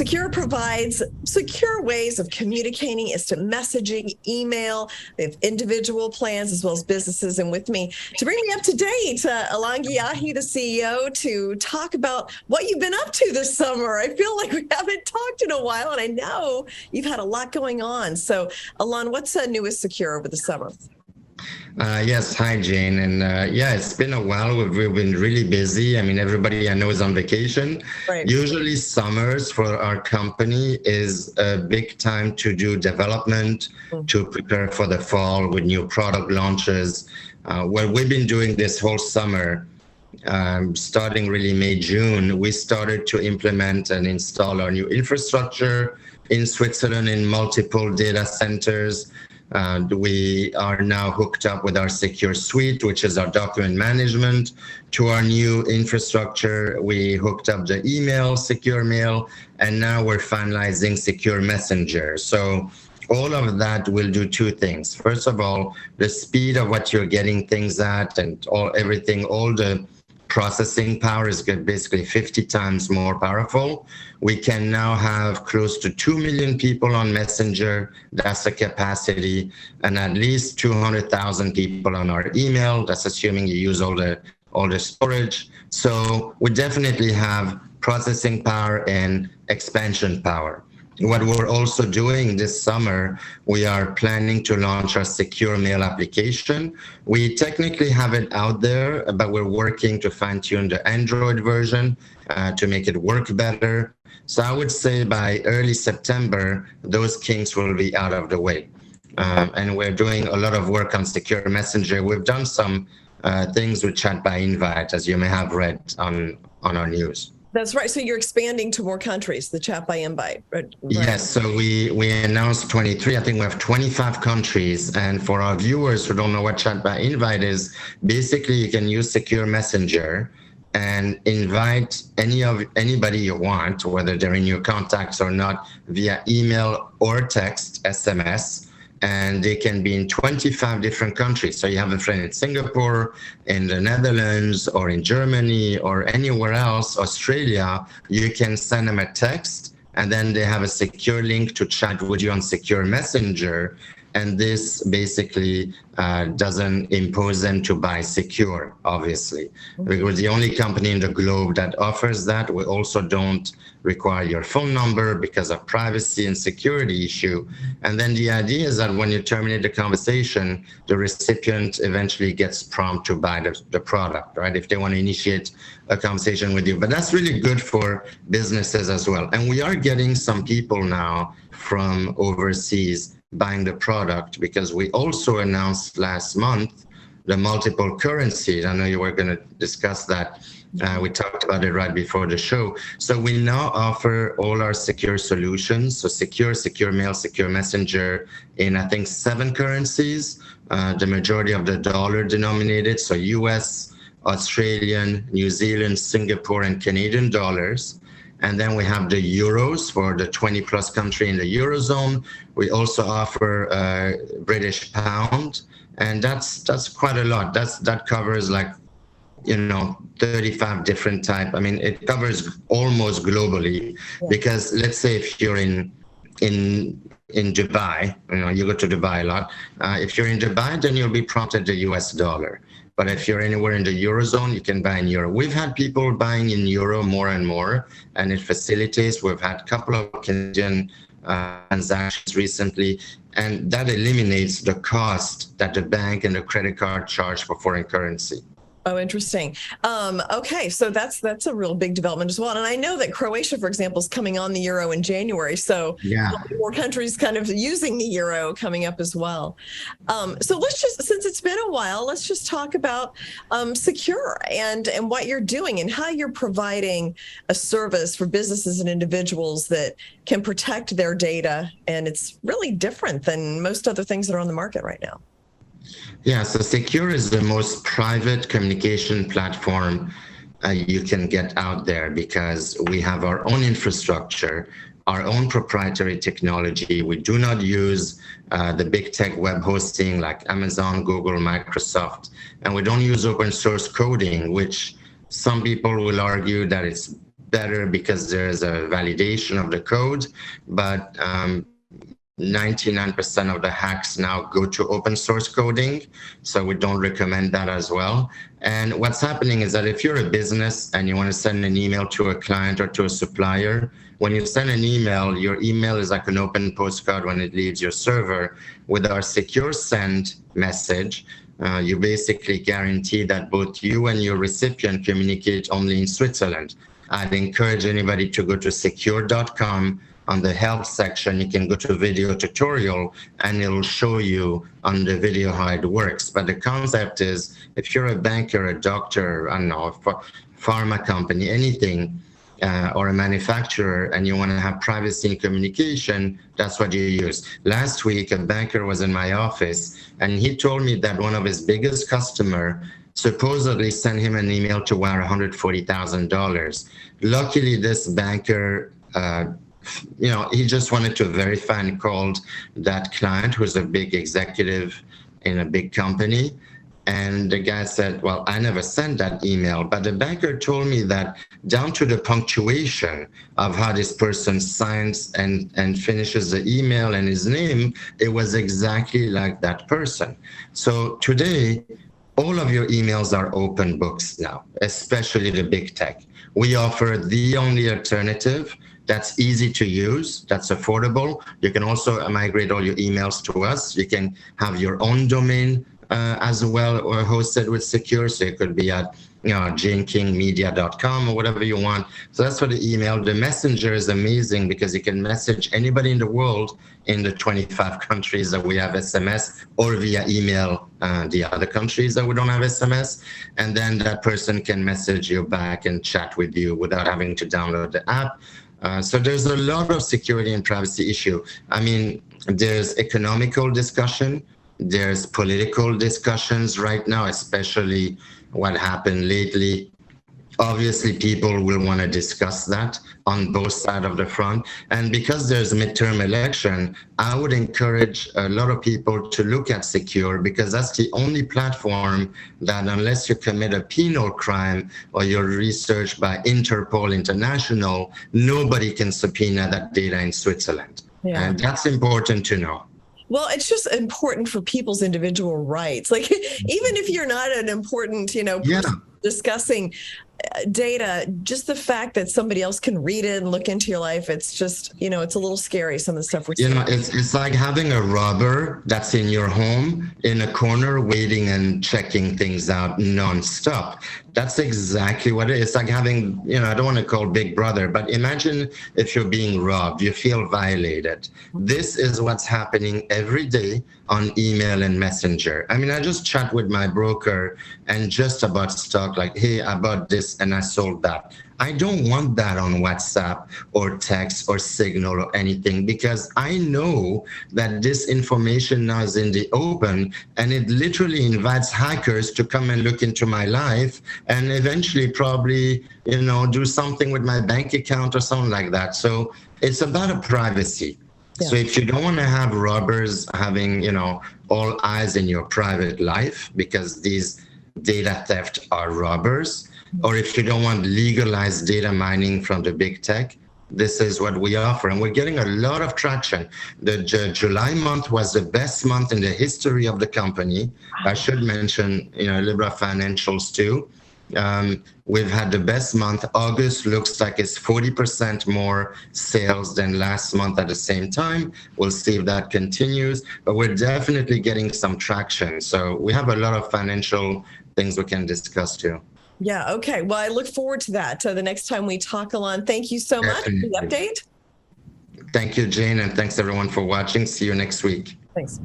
Sekur provides secure ways of communicating, instant messaging, email. They have individual plans as well as businesses. And with me to bring me up to date, Alain Ghiai, the CEO, to talk about what you've been up to this summer. I feel like we haven't talked in a while, and I know you've had a lot going on. So, Alain, what's new with Sekur over the summer? Yes, hi Jane, and yeah, it's been a while. We've been really busy. I mean, everybody I know is on vacation. Right. Usually summers for our company is a big time to do development, to prepare for the fall with new product launches. Well, we've been doing this whole summer, starting really May, June. We started to implement and install our new infrastructure in Switzerland in multiple data centers. We are now hooked up with our Sekur Suite, which is our document management, to our new infrastructure. We hooked up the email, Secure Mail, and now we're finalizing Secure Messenger. So all of that will do two things. First of all, the speed of what you're getting things at and all the processing power is basically 50 times more powerful. We can now have close to 2 million people on Messenger. That's the capacity, and at least 200,000 people on our email. That's assuming you use all the storage. So we definitely have processing power and expansion power. What we're also doing this summer, we are planning to launch our Secure Mail application. We technically have it out there, but we're working to fine-tune the Android version to make it work better. So I would say by early September, those kinks will be out of the way. And we're doing a lot of work on Secure Messenger. We've done some things with Chat by Invite, as you may have read on our news. That's right. So you're expanding to more countries, the Chat by Invite. Right? Yes. So we announced 23. I think we have 25 countries. And for our viewers who don't know what Chat by Invite is, basically you can use Secure Messenger and invite anybody you want, whether they're in your contacts or not, via email or text, SMS. And they can be in 25 different countries. So you have a friend in Singapore, in the Netherlands, or in Germany, or anywhere else, Australia, you can send them a text, and then they have a secure link to chat with you on Secure Messenger. And this basically doesn't impose them to buy Secure, obviously. We're the only company in the globe that offers that. We also don't require your phone number because of privacy and security issue. And then the idea is that when you terminate the conversation, the recipient eventually gets prompt to buy the product, right? If they want to initiate a conversation with you. But that's really good for businesses as well. And we are getting some people now from overseas buying the product, because we also announced last month the multiple currencies. I know you were going to discuss that. We talked about it right before the show. So we now offer all our secure solutions. So Secure Mail, Secure Messenger in, I think, 7 currencies, the majority of the dollar denominated. So US, Australian, New Zealand, Singapore, and Canadian dollars. And then we have the euros for the 20 plus country in the Eurozone. We also offer British pound, and that's quite a lot. That covers 35 different type. I mean, it covers almost globally, because let's say if you're in Dubai, you go to Dubai a lot. If you're in Dubai, then you'll be prompted the US dollar. But if you're anywhere in the Eurozone, you can buy in euro. We've had people buying in euro more and more, and it facilitates. We've had a couple of Canadian transactions recently, and that eliminates the cost that the bank and the credit card charge for foreign currency. Oh, interesting. Okay, so that's a real big development as well. And I know that Croatia, for example, is coming on the euro in January. So more countries kind of using the euro coming up as well. So let's just, since it's been a while, let's just talk about Sekur and what you're doing and how you're providing a service for businesses and individuals that can protect their data. And it's really different than most other things that are on the market right now. Yeah, so Sekur is the most private communication platform you can get out there, because we have our own infrastructure, our own proprietary technology. We do not use the big tech web hosting like Amazon, Google, Microsoft, and we don't use open source coding, which some people will argue that it's better because there's a validation of the code, but 99% of the hacks now go to open source coding, so we don't recommend that as well. And what's happening is that if you're a business and you want to send an email to a client or to a supplier, when you send an email, your email is like an open postcard when it leaves your server. With our secure send message, you basically guarantee that both you and your recipient communicate only in Switzerland. I'd encourage anybody to go to secure.com. On the help section, you can go to video tutorial and it'll show you on the video how it works. But the concept is, if you're a banker, a doctor, I don't know, a pharma company, anything, or a manufacturer, and you want to have privacy and communication, that's what you use. Last week, a banker was in my office and he told me that one of his biggest customer supposedly sent him an email to wire $140,000. Luckily, this banker, he just wanted to verify and called that client, who's a big executive in a big company. And the guy said, well, I never sent that email. But the banker told me that down to the punctuation of how this person signs and finishes the email and his name, it was exactly like that person. So today, all of your emails are open books now, especially the big tech. We offer the only alternative that's easy to use, that's affordable. You can also migrate all your emails to us. You can have your own domain as well, or hosted with Secure. So it could be at janekingmedia.com or whatever you want. So that's for the email. The messenger is amazing because you can message anybody in the world in the 25 countries that we have SMS, or via email the other countries that we don't have SMS. And then that person can message you back and chat with you without having to download the app. So there's a lot of security and privacy issue. I mean, there's economical discussion, there's political discussions right now, especially what happened lately. Obviously, people will want to discuss that on both sides of the front. And because there's a midterm election, I would encourage a lot of people to look at Secure, because that's the only platform that, unless you commit a penal crime or you're researched by Interpol International, nobody can subpoena that data in Switzerland. Yeah. And that's important to know. Well, it's just important for people's individual rights. Like, even if you're not an important, person discussing data, just the fact that somebody else can read it and look into your life, it's just, it's a little scary, some of the stuff we're seeing. It's like having a robber that's in your home in a corner waiting and checking things out nonstop. That's exactly what it is. It's like having, I don't want to call Big Brother, but imagine if you're being robbed, you feel violated. This is what's happening every day on email and messenger. I mean, I just chat with my broker and just about stock, like, hey, I bought this and I sold that. I don't want that on WhatsApp or text or Signal or anything, because I know that this information now is in the open, and it literally invites hackers to come and look into my life and eventually probably, do something with my bank account or something like that. So it's about a privacy. Yeah. So if you don't want to have robbers having, all eyes in your private life, because these data theft are robbers, or if you don't want legalized data mining from the big tech, this is what we offer. And we're getting a lot of traction. The July month was the best month in the history of the company. I should mention, Libra financials too. We've had the best month. August looks like it's 40% more sales than last month at the same time. We'll see if that continues, but we're definitely getting some traction. So we have a lot of financial things we can discuss too. Yeah. Okay. Well, I look forward to that. The next time we talk, Alain, thank you so much for the update. Thank you, Jane. And thanks everyone for watching. See you next week. Thanks.